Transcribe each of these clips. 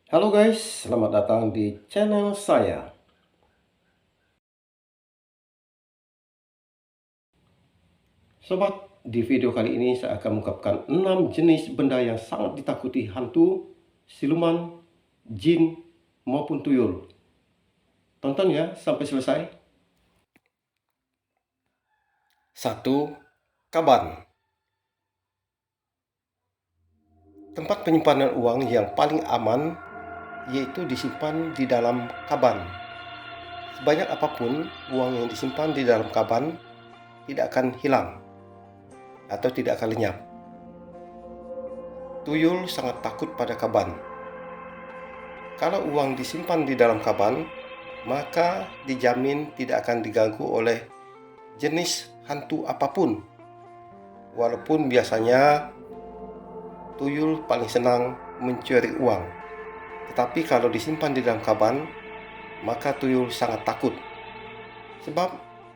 Halo guys, selamat datang di channel saya. Sobat, di video kali ini saya akan mengungkapkan 6 jenis benda yang sangat ditakuti hantu, siluman, jin, maupun tuyul. Tonton ya sampai selesai. 1. Kaban. Tempat penyimpanan uang yang paling aman yaitu disimpan di dalam kaban. Sebanyak apapun uang yang disimpan di dalam kaban tidak akan hilang atau tidak akan lenyap. Tuyul sangat takut pada kaban. Kalau uang disimpan di dalam kaban, maka dijamin tidak akan diganggu oleh jenis hantu apapun. Walaupun biasanya tuyul paling senang mencuri uang. Tetapi kalau disimpan di dalam kaban, maka tuyul sangat takut. Sebab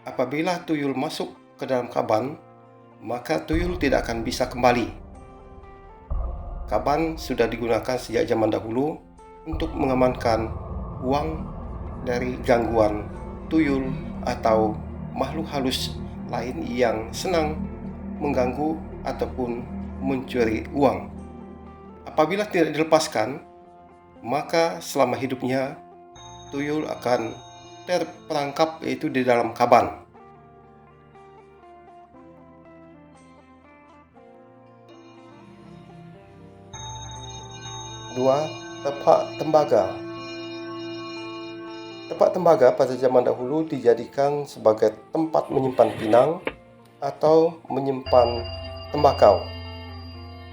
apabila tuyul masuk ke dalam kaban, maka tuyul tidak akan bisa kembali. Kaban sudah digunakan sejak zaman dahulu untuk mengamankan uang dari gangguan tuyul atau makhluk halus lain yang senang mengganggu ataupun mencuri uang. Apabila tidak dilepaskan, maka selama hidupnya tuyul akan terperangkap yaitu di dalam kaban. 2. Tepak tembaga. Tepak tembaga pada zaman dahulu dijadikan sebagai tempat menyimpan pinang atau menyimpan tembakau.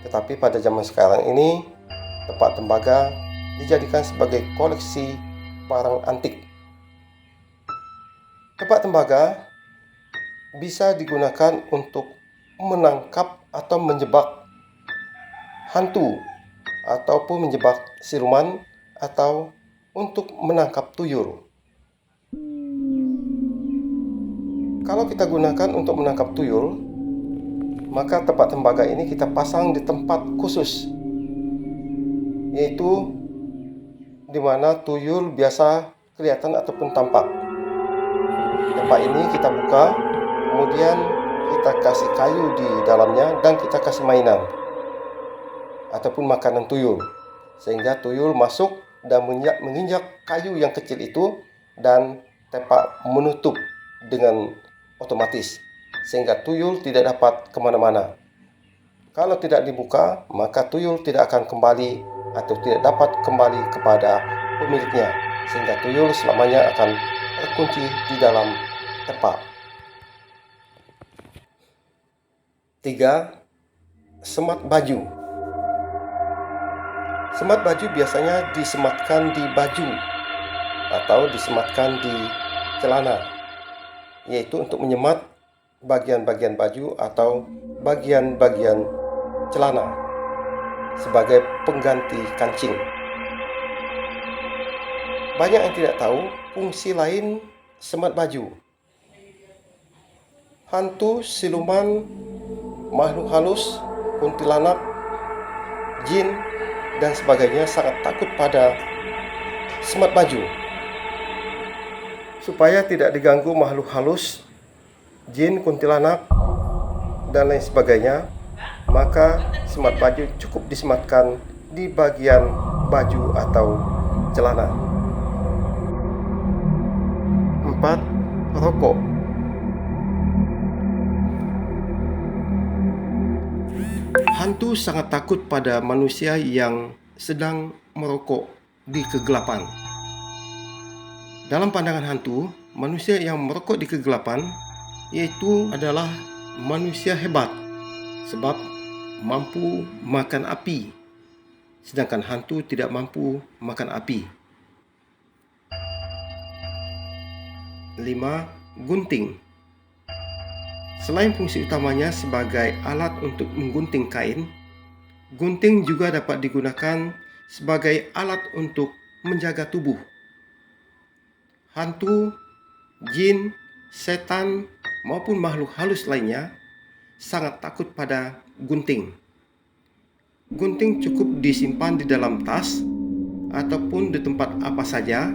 Tetapi pada zaman sekarang ini, tepak tembaga dijadikan sebagai koleksi barang antik. Tepak tembaga bisa digunakan untuk menangkap atau menjebak hantu ataupun menjebak siluman atau untuk menangkap tuyul. Kalau kita gunakan untuk menangkap tuyul, maka tepak tembaga ini kita pasang di tempat khusus, yaitu di mana tuyul biasa kelihatan ataupun tampak. Tempat ini kita buka, kemudian kita kasih kayu di dalamnya dan kita kasih mainan ataupun makanan tuyul, sehingga tuyul masuk dan menginjak kayu yang kecil itu, dan tepak menutup dengan otomatis sehingga tuyul tidak dapat kemana-mana. Kalau tidak dibuka, maka tuyul tidak akan kembali atau tidak dapat kembali kepada pemiliknya, sehingga tuyul selamanya akan terkunci di dalam tepak. 3. Semat baju. Semat baju biasanya disematkan di baju atau disematkan di celana, yaitu untuk menyemat bagian-bagian baju atau bagian-bagian celana sebagai pengganti kancing. Banyak yang tidak tahu fungsi lain semat baju. Hantu, siluman, makhluk halus, kuntilanak, jin, dan sebagainya sangat takut pada semat baju. Supaya tidak diganggu makhluk halus, jin, kuntilanak, dan lain sebagainya, maka semat baju cukup disematkan di bagian baju atau celana. 4. Rokok. Hantu sangat takut pada manusia yang sedang merokok di kegelapan. Dalam pandangan hantu, manusia yang merokok di kegelapan yaitu adalah manusia hebat, sebab mampu makan api, sedangkan hantu tidak mampu makan api. 5. Gunting. Selain fungsi utamanya sebagai alat untuk menggunting kain, gunting juga dapat digunakan sebagai alat untuk menjaga tubuh. Hantu, jin, setan, maupun makhluk halus lainnya sangat takut pada gunting. Gunting cukup disimpan di dalam tas ataupun di tempat apa saja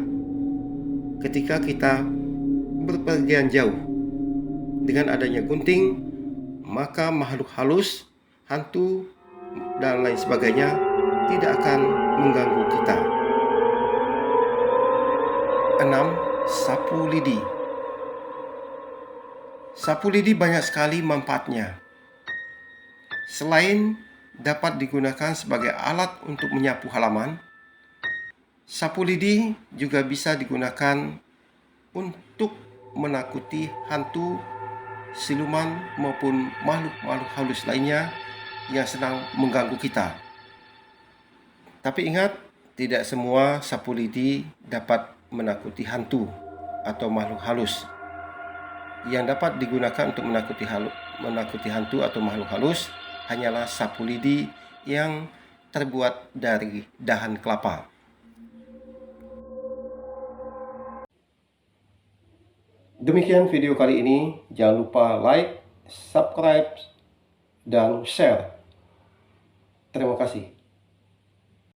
ketika kita berpergian jauh. Dengan adanya gunting, maka makhluk halus, hantu, dan lain sebagainya tidak akan mengganggu kita. 6. Sapu lidi. Sapu lidi banyak sekali manfaatnya. Selain dapat digunakan sebagai alat untuk menyapu halaman, sapu lidi juga bisa digunakan untuk menakuti hantu, siluman maupun makhluk-makhluk halus lainnya yang sedang mengganggu kita. Tapi ingat, tidak semua sapu lidi dapat menakuti hantu atau makhluk halus. Yang dapat digunakan untuk menakuti hantu atau makhluk halus hanyalah sapu lidi yang terbuat dari dahan kelapa. Demikian video kali ini. Jangan lupa like, subscribe, dan share. Terima kasih.